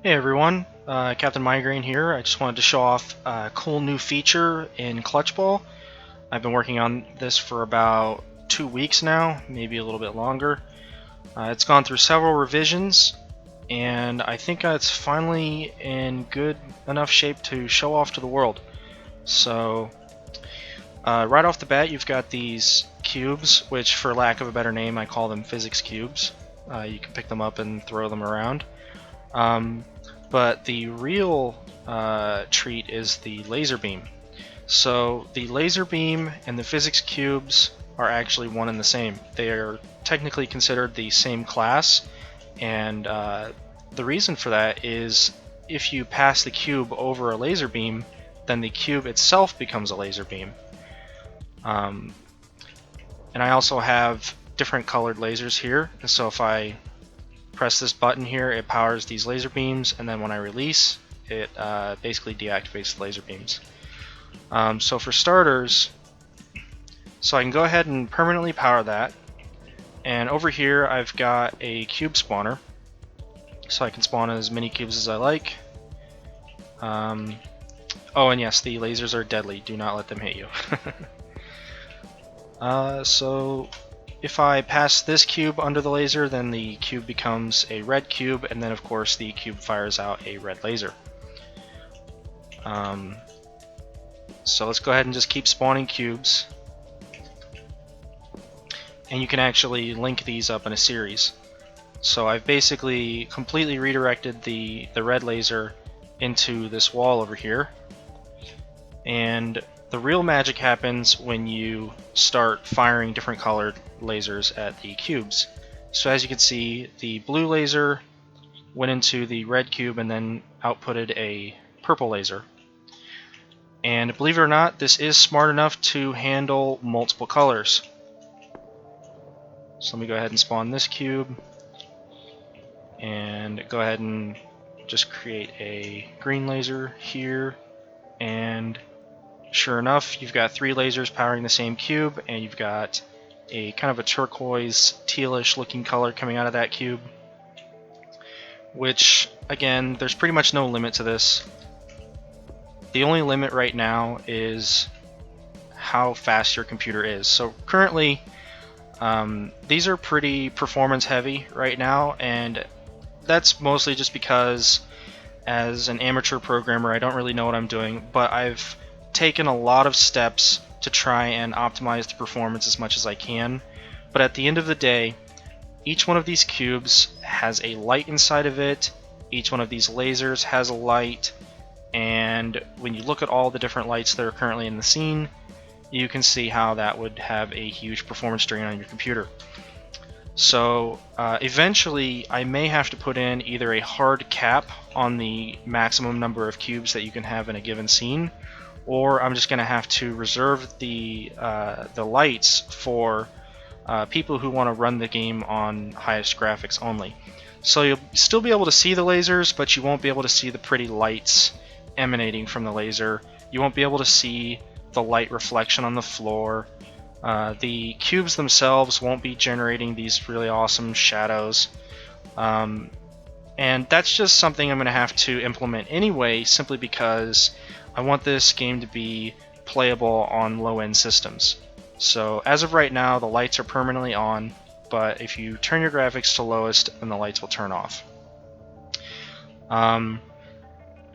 Hey everyone, Captain Migraine here. I just wanted to show off a cool new feature in Clutchball. I've been working on this for about 2 weeks now, maybe a little bit longer. It's gone through several revisions, and I think it's finally in good enough shape to show off to the world. So, right off the bat, you've got these cubes, which for lack of a better name, I call them physics cubes. You can pick them up and throw them around. But the real treat is the laser beam. So the laser beam and the physics cubes are actually one and the same. They are technically considered the same class, and the reason for that is if you pass the cube over a laser beam, then the cube itself becomes a laser beam. And I also have different colored lasers here, and so if I press this button here, it powers these laser beams, and then when I release, it basically deactivates the laser beams. So for starters, so I can go ahead and permanently power that, and over here I've got a cube spawner, so I can spawn as many cubes as I like. Oh, and yes, the lasers are deadly, do not let them hit you. So if I pass this cube under the laser, then the cube becomes a red cube, and then of course the cube fires out a red laser. So let's go ahead and just keep spawning cubes. And you can actually link these up in a series. So I've basically completely redirected the red laser into this wall over here. And the real magic happens when you start firing different colored lasers at the cubes. So as you can see, the blue laser went into the red cube and then outputted a purple laser. And believe it or not, this is smart enough to handle multiple colors. So let me go ahead and spawn this cube and go ahead and just create a green laser here, and sure enough, you've got 3 lasers powering the same cube, and you've got a kind of a turquoise, tealish looking color coming out of that cube. Which, again, there's pretty much no limit to this. The only limit right now is how fast your computer is. So currently, these are pretty performance heavy right now, and that's mostly just because as an amateur programmer, I don't really know what I'm doing, but I've taken a lot of steps to try and optimize the performance as much as I can. But at the end of the day, each one of these cubes has a light inside of it, each one of these lasers has a light, and when you look at all the different lights that are currently in the scene, you can see how that would have a huge performance drain on your computer. So eventually I may have to put in either a hard cap on the maximum number of cubes that you can have in a given scene, or I'm just going to have to reserve the lights for people who want to run the game on highest graphics only. So you'll still be able to see the lasers, but you won't be able to see the pretty lights emanating from the laser. You won't be able to see the light reflection on the floor. The cubes themselves won't be generating these really awesome shadows. And that's just something I'm going to have to implement anyway, simply because I want this game to be playable on low-end systems. So as of right now, the lights are permanently on, but if you turn your graphics to lowest, then the lights will turn off.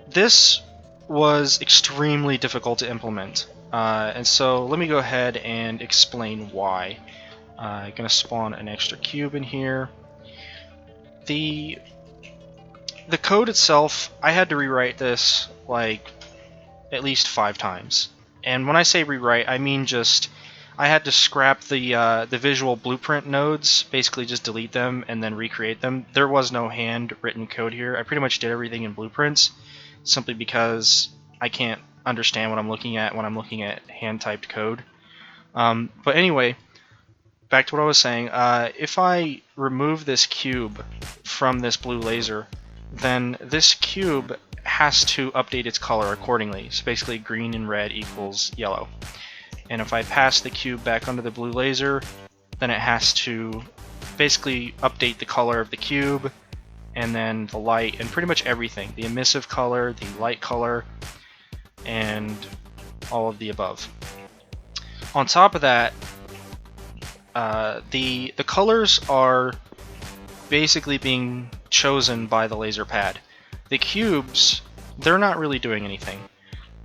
This was extremely difficult to implement, and so let me go ahead and explain why. I'm going to spawn an extra cube in here. The code itself, I had to rewrite this like at least 5 times. And when I say rewrite, I mean just I had to scrap the visual blueprint nodes, basically just delete them and then recreate them. There was no handwritten code here. I pretty much did everything in blueprints, simply because I can't understand what I'm looking at when I'm looking at hand-typed code. But anyway, back to what I was saying. If I remove this cube from this blue laser, then this cube has to update its color accordingly. So basically green and red equals yellow. And if I pass the cube back under the blue laser, then it has to basically update the color of the cube and then the light, and pretty much everything. The emissive color, the light color, and all of the above. On top of that, the colors are basically being chosen by the laser pad. The cubes, they're not really doing anything.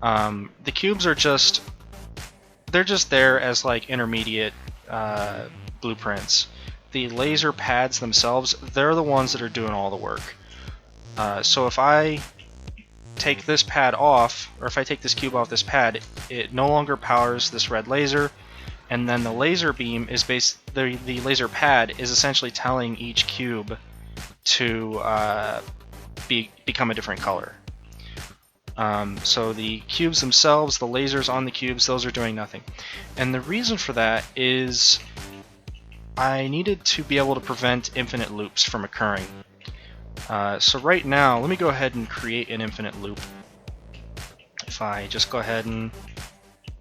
The cubes are just there as like intermediate blueprints. The laser pads themselves, they're the ones that are doing all the work. So if I take this pad off, or if I take this cube off this pad, it no longer powers this red laser, and then the laser beam is the laser pad is essentially telling each cube to become a different color. So the cubes themselves, the lasers on the cubes, those are doing nothing. And the reason for that is I needed to be able to prevent infinite loops from occurring. So right now, let me go ahead and create an infinite loop. If I just go ahead and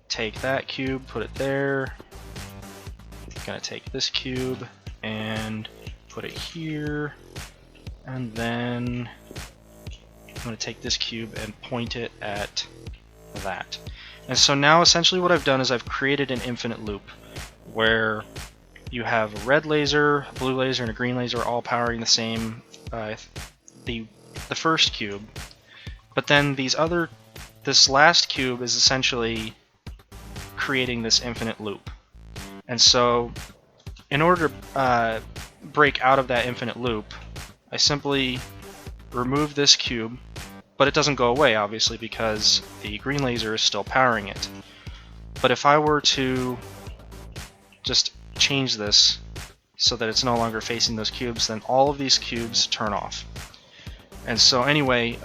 take that cube, put it there, I'm gonna take this cube and put it here, and then I'm going to take this cube and point it at that. And so now essentially what I've done is I've created an infinite loop where you have a red laser, a blue laser, and a green laser all powering the same, the first cube. But then this last cube is essentially creating this infinite loop. And so in order to break out of that infinite loop, I simply remove this cube, but it doesn't go away obviously because the green laser is still powering it. But if I were to just change this so that it's no longer facing those cubes, then all of these cubes turn off. And so anyway,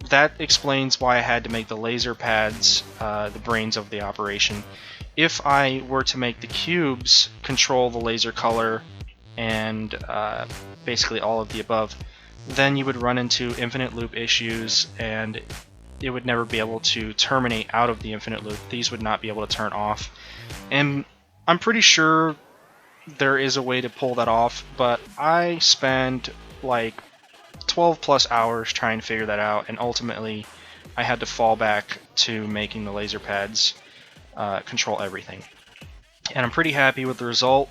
that explains why I had to make the laser pads the brains of the operation. If I were to make the cubes control the laser color and basically all of the above, then you would run into infinite loop issues and it would never be able to terminate out of the infinite loop. These would not be able to turn off. And I'm pretty sure there is a way to pull that off, but I spent like 12 plus hours trying to figure that out, and ultimately I had to fall back to making the laser pads control everything. And I'm pretty happy with the result.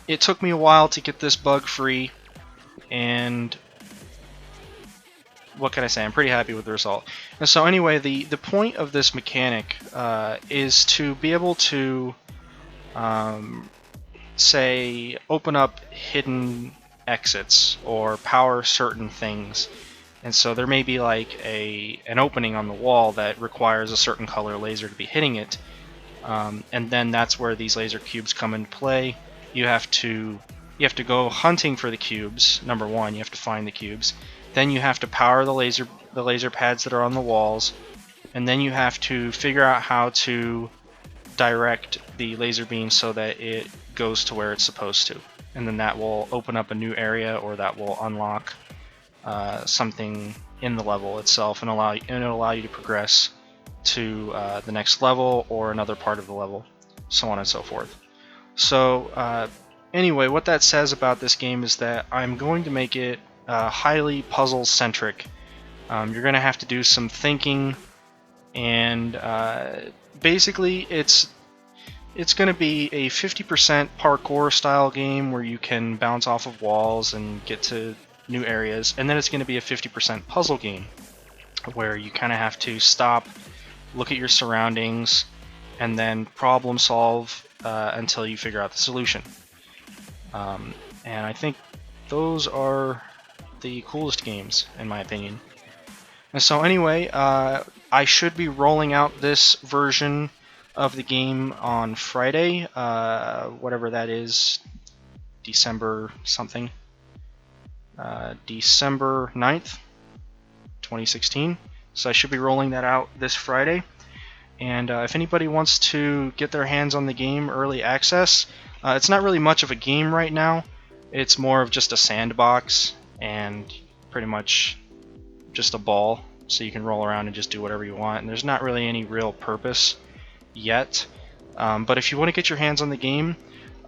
It took me a while to get this bug free, and what can I say? I'm pretty happy with the result. And so anyway, the point of this mechanic is to be able to say open up hidden exits or power certain things. And so there may be like an opening on the wall that requires a certain color laser to be hitting it, and then that's where these laser cubes come into play. You have to go hunting for the cubes. Number one, you have to find the cubes. Then you have to power the laser pads that are on the walls, and then you have to figure out how to direct the laser beam so that it goes to where it's supposed to. And then that will open up a new area, or that will unlock something in the level itself, and it'll allow you to progress to the next level or another part of the level, so on and so forth. So anyway, what that says about this game is that I'm going to make it highly puzzle centric. You're going to have to do some thinking, and basically it's going to be a 50% parkour style game where you can bounce off of walls and get to new areas, and then it's going to be a 50% puzzle game where you kind of have to stop, look at your surroundings, and then problem solve until you figure out the solution. And I think those are the coolest games, in my opinion. And so anyway, I should be rolling out this version of the game on Friday, whatever that is, December something. December 9th, 2016. So I should be rolling that out this Friday. And if anybody wants to get their hands on the game early access, it's not really much of a game right now. It's more of just a sandbox and pretty much just a ball, so you can roll around and just do whatever you want. And there's not really any real purpose yet. But if you want to get your hands on the game,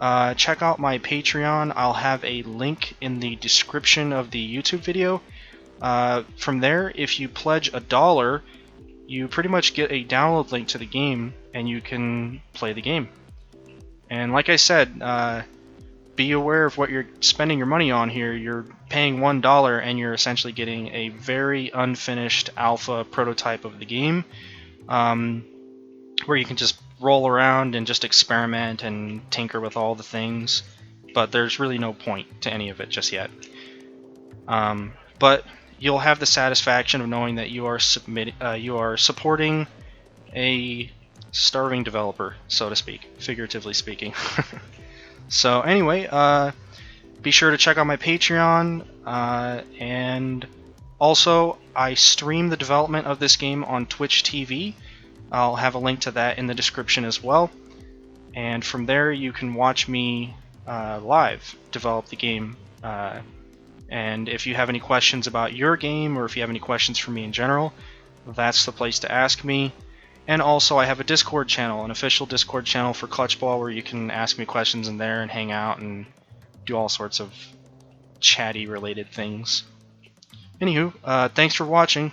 check out my Patreon. I'll have a link in the description of the YouTube video. From there, if you pledge $1, you pretty much get a download link to the game, and you can play the game. And like I said, be aware of what you're spending your money on here. You're paying $1 and you're essentially getting a very unfinished alpha prototype of the game, where you can just roll around and just experiment and tinker with all the things, but there's really no point to any of it just yet. But you'll have the satisfaction of knowing that you are supporting a starving developer, so to speak, figuratively speaking. So anyway, be sure to check out my Patreon, and also I stream the development of this game on Twitch TV. I'll have a link to that in the description as well, and from there you can watch me live develop the game. And if you have any questions about your game, or if you have any questions for me in general, that's the place to ask me. And also I have a Discord channel, an official Discord channel for Clutchball, where you can ask me questions in there and hang out and do all sorts of chatty related things. Anywho, thanks for watching.